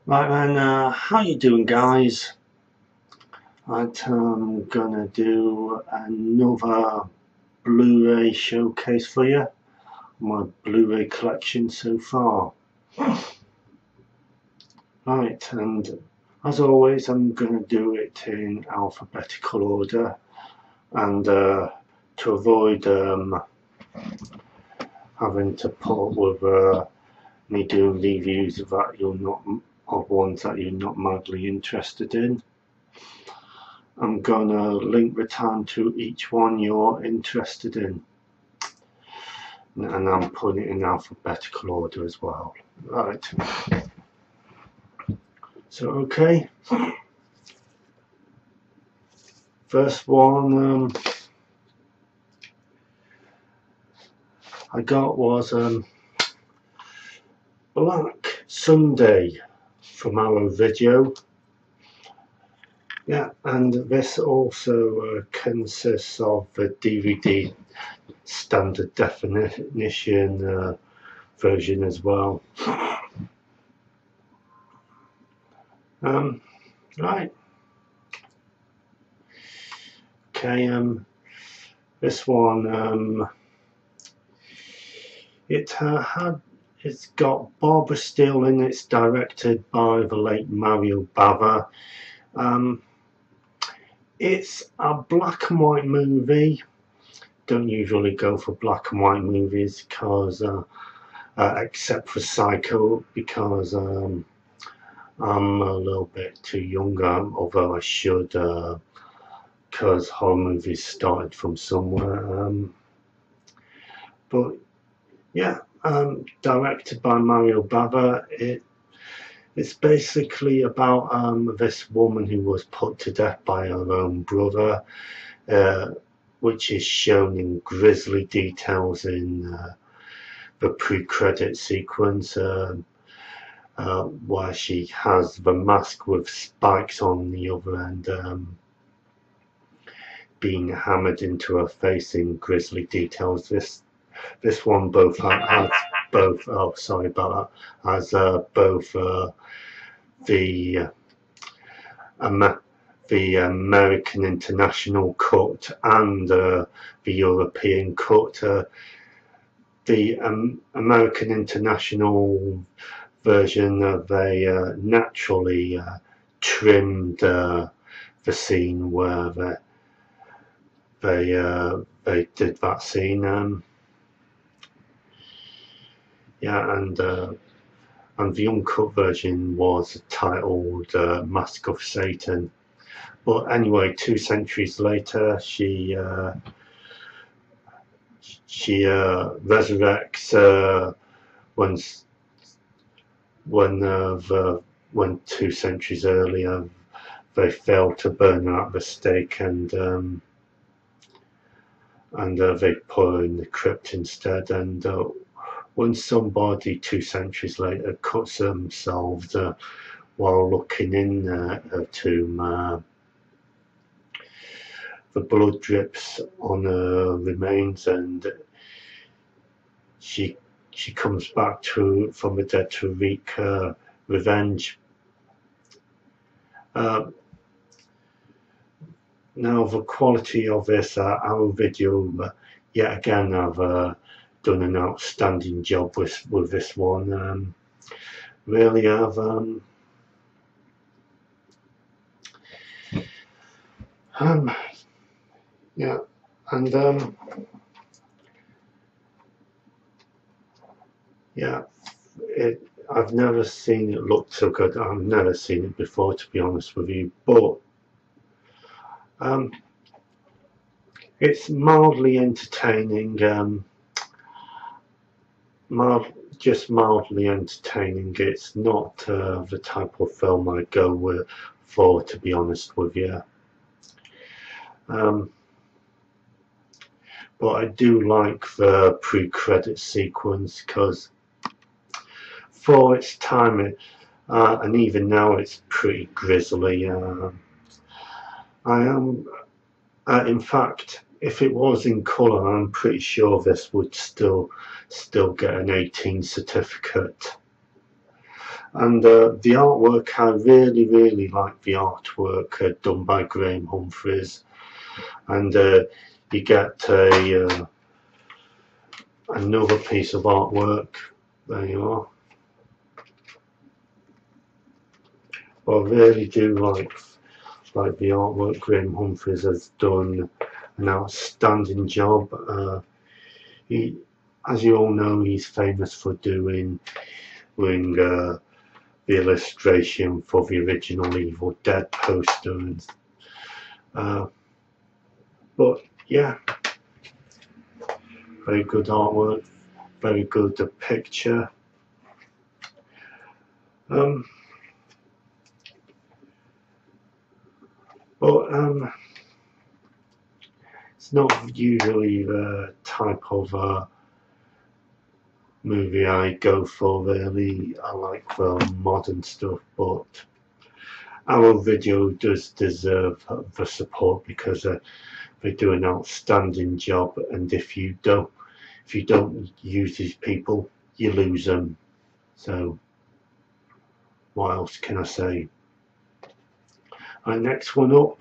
Right man, how you doing guys? I'm gonna do another Blu-ray showcase for you. My Blu Ray collection so far. Right, and as always I'm gonna do it in alphabetical order, and to avoid having to put up with me doing reviews that you're not of ones that you're not madly interested in. I'm gonna link return to each one you're interested in, and I'm putting it in alphabetical order as well. Right, so okay, first one I got was Black Sunday from our video. Yeah, and this also consists of the DVD standard definition version as well. Right. Okay, this one it's got Barbara Steele in it. It's directed by the late Mario Bava. It's a black and white movie. Don't usually go for black and white movies because except for Psycho, because I'm a little bit too young, although I should, because horror movies started from somewhere. But yeah, directed by Mario Bava. It's basically about this woman who was put to death by her own brother, which is shown in grisly details in the pre-credit sequence, where she has the mask with spikes on the other end being hammered into her face in grisly details. This one both has both. Oh, sorry about that. Has both the American International cut and the European cut. The American International version, they naturally trimmed the scene where they did that scene. Yeah, and the uncut version was titled Mask of Satan. But anyway, 2 centuries later, she resurrects when 2 centuries earlier they failed to burn her at the stake, and they put her in the crypt instead. And when somebody 2 centuries later cuts themselves while looking in her tomb, the blood drips on her remains, and she comes back from the dead to wreak revenge. Now the quality of this our video, yet again I've done an outstanding job with this one. Really I've yeah, and yeah, I've never seen it look so good. I've never seen it before, to be honest with you, but it's mildly entertaining, just mildly entertaining. It's not the type of film I go for, to be honest with you. But I do like the pre-credit sequence, because for its time, and even now, it's pretty grisly. In fact, if it was in colour, I'm pretty sure this would still get an 18 certificate. And the artwork, I really like the artwork done by Graham Humphreys. And you get another piece of artwork. There you are. But I really do like the artwork. Graham Humphreys has done an outstanding job. As you all know, he's famous for doing the illustration for the original Evil Dead poster. But yeah, very good artwork, very good picture. But it's not usually the type of movie I go for, really. I like the modern stuff, but our video does deserve the support because they do an outstanding job, and if you don't use these people, you lose them. So what else can I say? Right, next one up,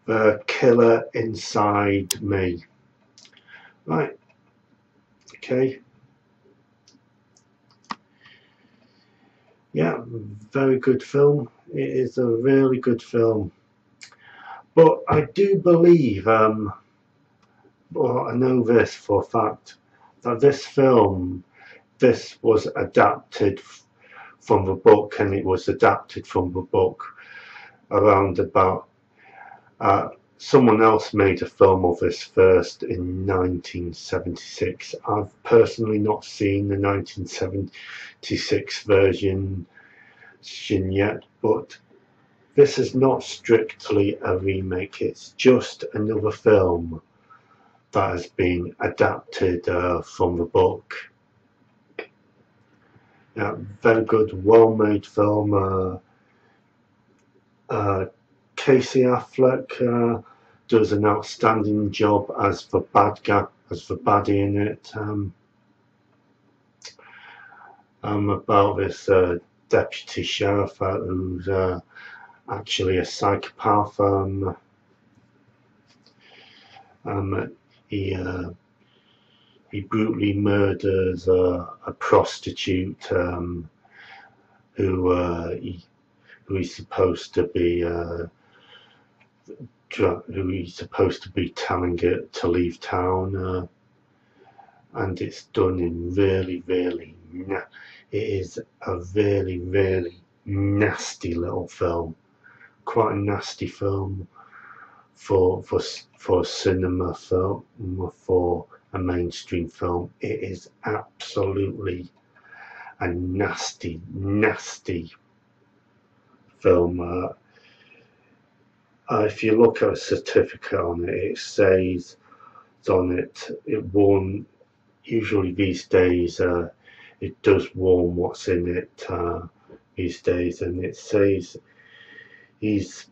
The Killer Inside Me. Right, okay. Yeah, very good film. It is a really good film. But I do believe, well, I know this for a fact, that this was adapted from the book, and it was adapted from the book around about, someone else made a film of this first in 1976. I've personally not seen the 1976 version yet, but this is not strictly a remake, it's just another film that has been adapted from the book. Yeah, very good, well-made film. Casey Affleck does an outstanding job as the bad guy, as the baddie in it. About this deputy sheriff who's actually a psychopath. He brutally murders a prostitute who he's supposed to be telling it to leave town, and it's done in really it is a really nasty little film, quite a nasty film for a cinema film, for a mainstream film. It is absolutely a nasty film. If you look at a certificate on it, it says on it, it won. Usually these days, it does warn what's in it these days, and it says he's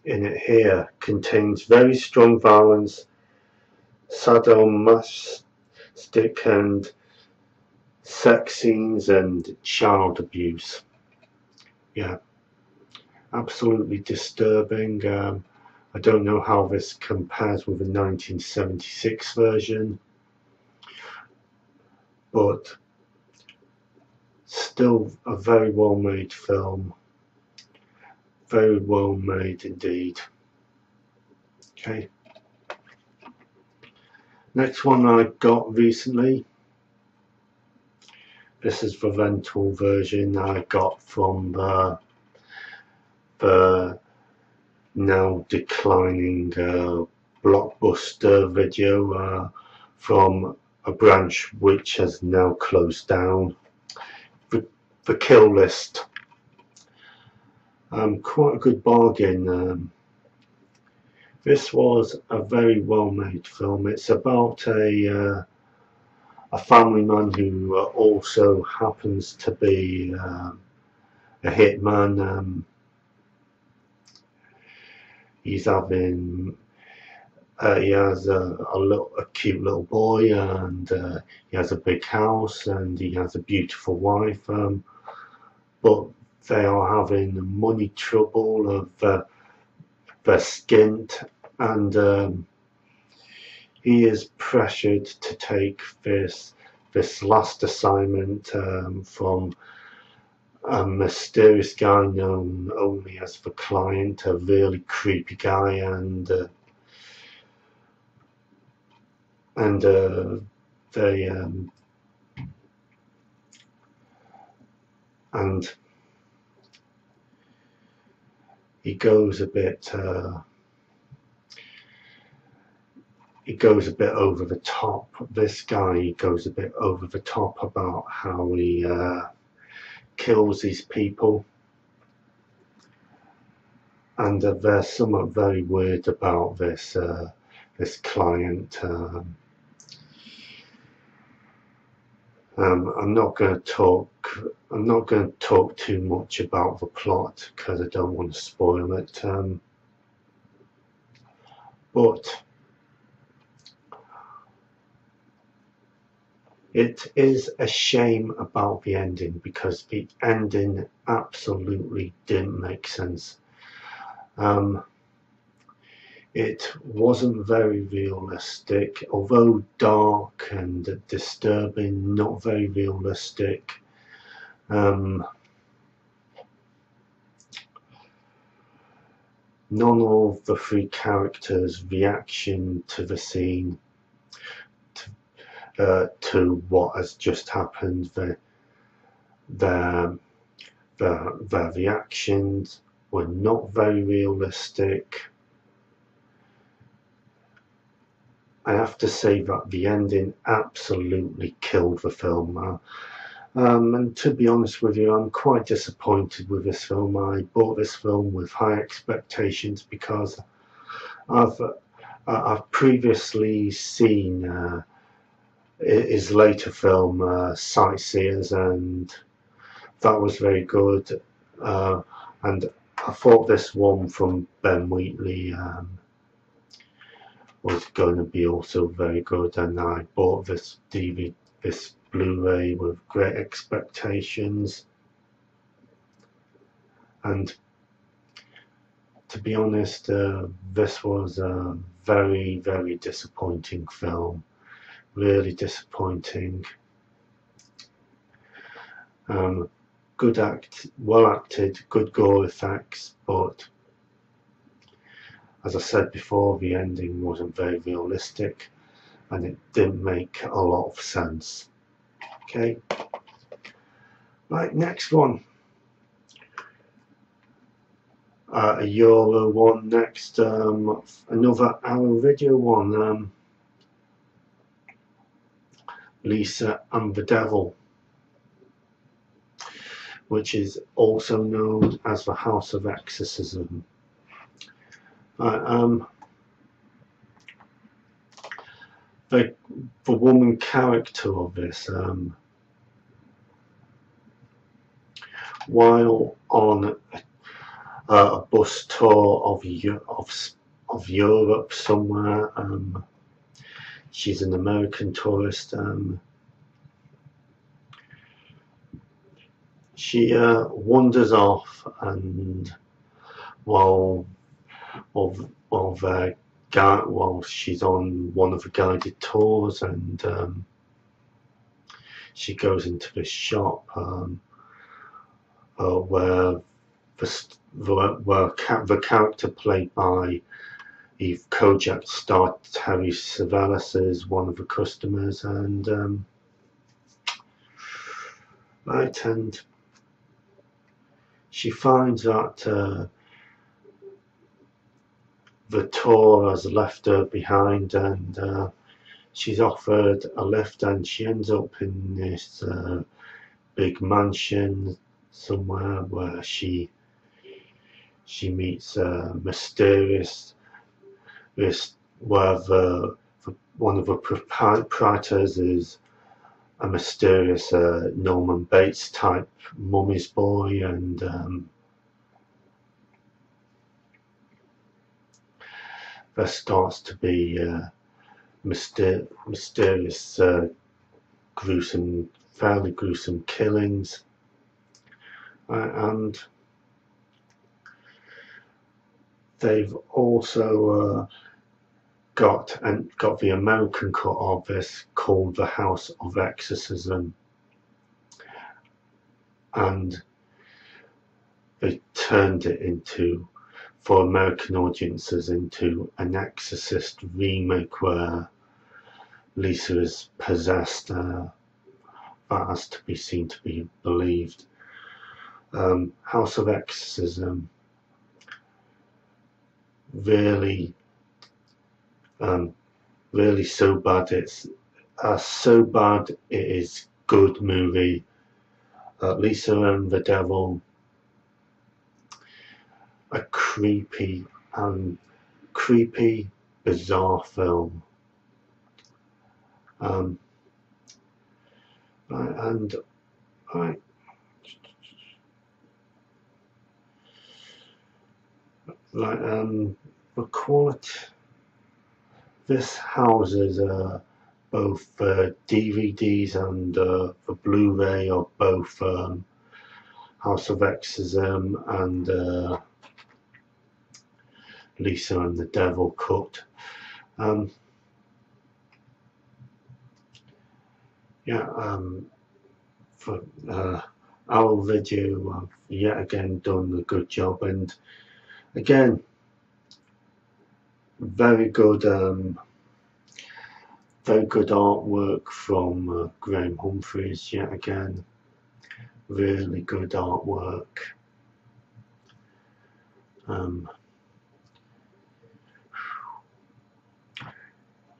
in it here, contains very strong violence, sadomasochistic and sex scenes and child abuse. Yeah, absolutely disturbing. I don't know how this compares with the 1976 version, but still a very well made film, very well made indeed. Okay, next one I got recently, this is the rental version I got from the now declining Blockbuster Video, from a branch which has now closed down. The Kill List. Quite a good bargain. This was a very well made film. It's about a family man who also happens to be a hitman. He's having he has a cute little boy, and he has a big house, and he has a beautiful wife, but they are having money trouble of they're skint, and he is pressured to take this last assignment from a mysterious guy known only as the Client, a really creepy guy, and they and he goes a bit over the top. This guy goes a bit over the top about how he kills these people, and they're somewhat very weird about this Client. I'm not going to talk too much about the plot because I don't want to spoil it. But it is a shame about the ending, because the ending absolutely didn't make sense. It wasn't very realistic, although dark and disturbing, not very realistic. None of the three characters' reaction to the scene, to what has just happened, their reactions were not very realistic. I have to say that the ending absolutely killed the film. And to be honest with you, I'm quite disappointed with this film. I bought this film with high expectations because I've previously seen his later film Sightseers, and that was very good. And I thought this one from Ben Wheatley was going to be also very good, and I bought this this Blu-ray with great expectations, and to be honest, this was a very, very disappointing film. Really disappointing. Well acted, good gore effects, but as I said before, the ending wasn't very realistic and it didn't make a lot of sense. Okay, right, next one. A Euro one next, another Arrow Video one, Lisa and the Devil, which is also known as the House of Exorcism. The woman character of this, while on a bus tour of Europe somewhere, she's an American tourist. She wanders off, and while she's on one of the guided tours, and she goes into this shop where the character played by Eve Kojak star Terry Savalas is one of the customers, and and she finds that the tour has left her behind, and she's offered a lift, and she ends up in this big mansion somewhere where she meets a mysterious, where one of the proprietors is a mysterious Norman Bates type mummy's boy, and there starts to be mysterious, gruesome, fairly gruesome killings, and they've also got the American cut of this called The House of Exorcism, and they turned it into, for American audiences, into an Exorcist remake where Lisa is possessed. That has to be seen to be believed. House of Exorcism, really so bad it's so bad it is good movie. Lisa and the Devil, a creepy, bizarre film. The quality. This houses both DVDs and the Blu Ray of both House of Exorcism and Lisa and the Devil cut. For our video, I've yet again done a good job, and again, very good artwork from Graham Humphreys. Yet again, really good artwork.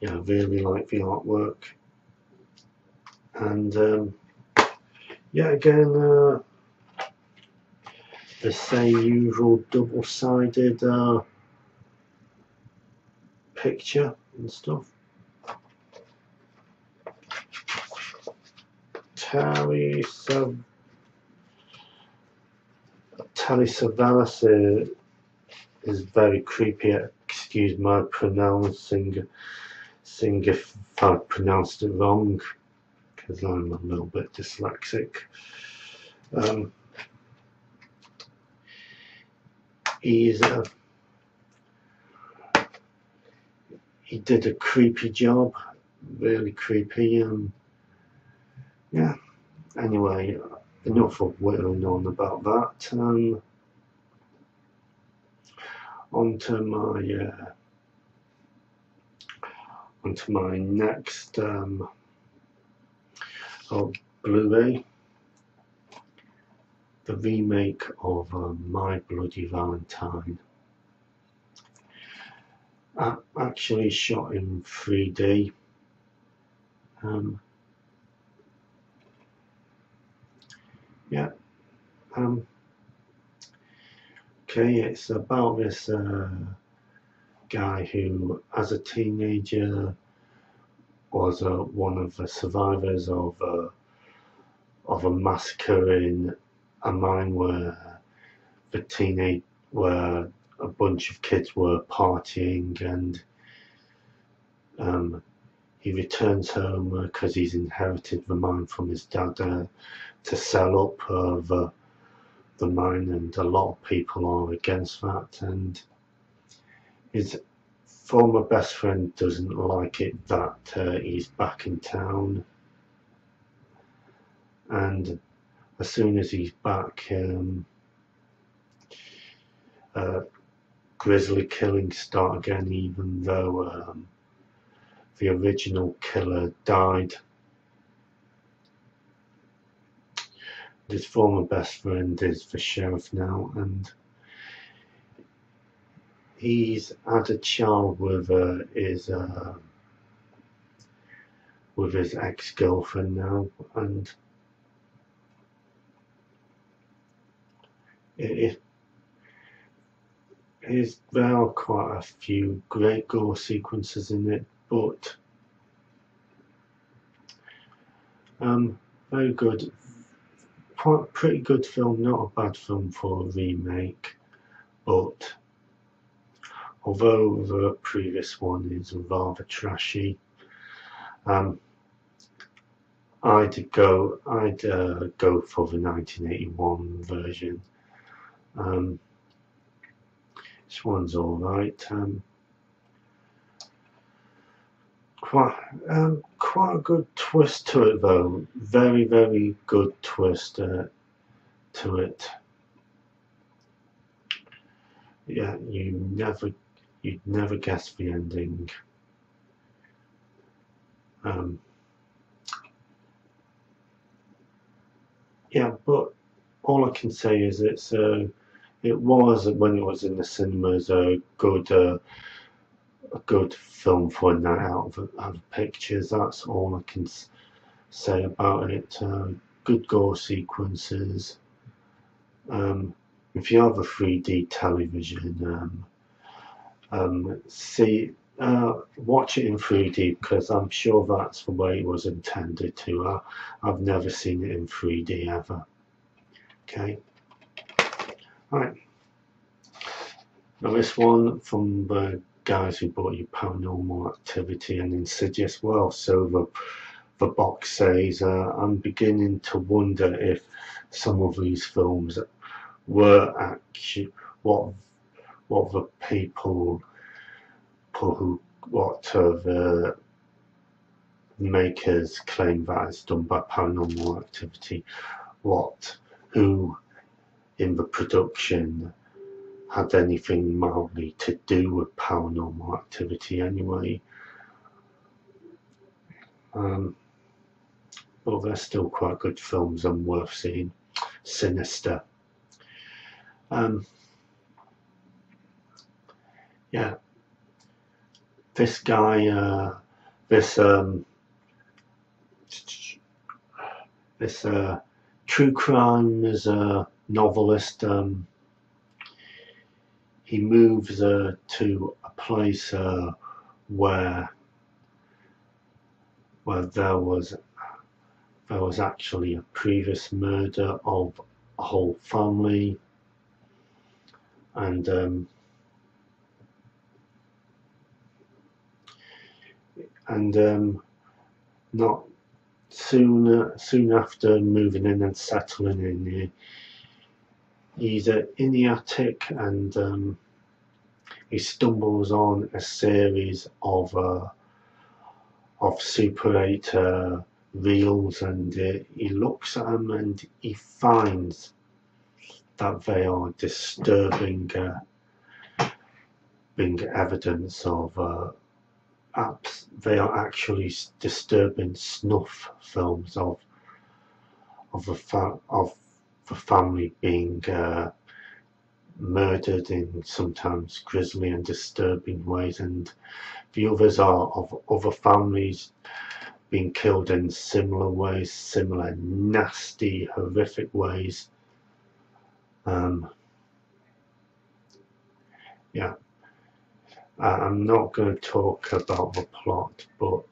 Yeah, really like the artwork, and yet again, the same usual double-sided picture and stuff. Telly Savalas is very creepy. Excuse my pronouncing if I pronounced it wrong, because I'm a little bit dyslexic. He did a creepy job, really creepy. Yeah. Anyway, enough of whittling on about that. Onto my next Blu-ray, the remake of My Bloody Valentine. Actually shot in 3D. Okay, it's about this guy who, as a teenager, was one of the survivors of a massacre in a mine where where a bunch of kids were partying, and he returns home because he's inherited the mine from his dad to sell up the mine, and a lot of people are against that, and his former best friend doesn't like it that he's back in town, and as soon as he's back, grisly killings start again, even though the original killer died. His former best friend is the sheriff now, and he's had a child with his ex-girlfriend now, and there are quite a few great gore sequences in it, but very good, pretty good film, not a bad film for a remake, but although the previous one is rather trashy. I'd go for the 1981 version. This one's all right. Quite a good twist to it, though. Very, very good twist to it. Yeah, you'd never guess the ending. Yeah, but all I can say is it was, when it was in the cinemas, a good film for a night out of pictures. That's all I can say about it. Good gore sequences. If you have a 3D television, watch it in 3D, because I'm sure that's the way it was intended to. I've never seen it in 3D ever. Okay. Right. Now this one from the guys who bought you Paranormal Activity and Insidious. Well, so the box says, I'm beginning to wonder if some of these films were actually what the people who the makers claim that it's done by Paranormal Activity, who in the production had anything mildly to do with Paranormal Activity anyway. But they're still quite good films and worth seeing. Sinister. Yeah, this guy, this true crime as a novelist, he moves to a place where there was actually a previous murder of a whole family, and not soon after moving in and settling in, he's in the attic, and he stumbles on a series of Super 8 reels, and he looks at them and he finds that they are disturbing evidence of they are actually disturbing snuff films of the family being murdered in sometimes grisly and disturbing ways, and the others are of other families being killed in similar ways, similar nasty, horrific ways. Yeah. I'm not going to talk about the plot, but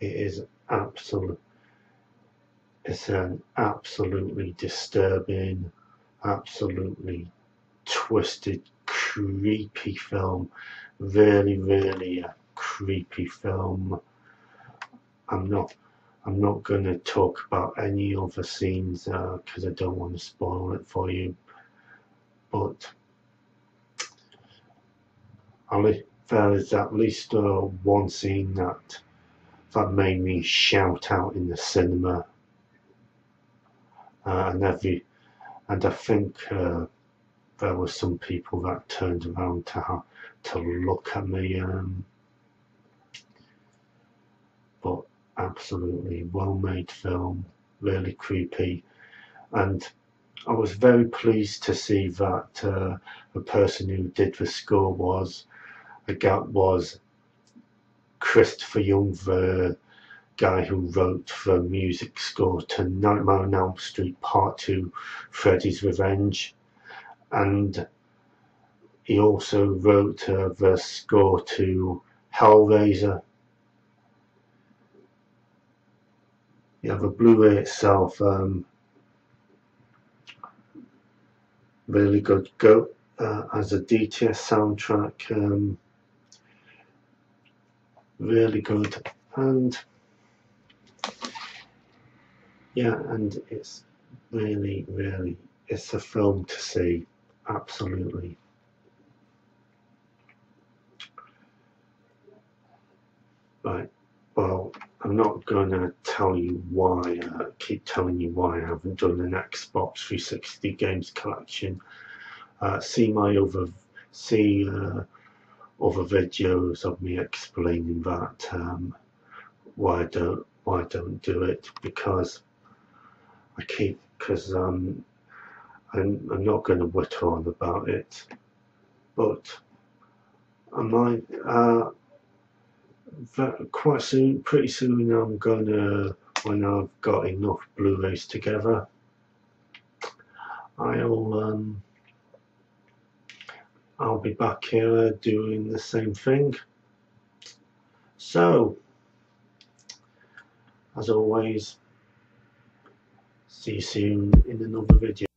it's an absolutely disturbing, absolutely twisted, creepy film. Really, really a creepy film. I'm not going to talk about any other scenes because I don't want to spoil it for you, but there is at least one scene that made me shout out in the cinema, and I think there were some people that turned around to look at me, but absolutely well-made film, really creepy, and I was very pleased to see that the person who did the score was Christopher Young, the guy who wrote the music score to Nightmare on Elm Street Part 2, Freddy's Revenge, and he also wrote the score to Hellraiser. Yeah, the Blu-ray itself, really good. as a DTS soundtrack, really good, and yeah, and it's really, it's a film to see, absolutely. Right, well, I'm not going to tell you why, keep telling you why I haven't done an Xbox 360 games collection. See other videos of me explaining that, why I don't do it, because I'm not going to whitter on about it, but I might, quite soon, pretty soon, I'm gonna, when I've got enough Blu-rays together, I'll be back here doing the same thing. So, as always, see you soon in another video.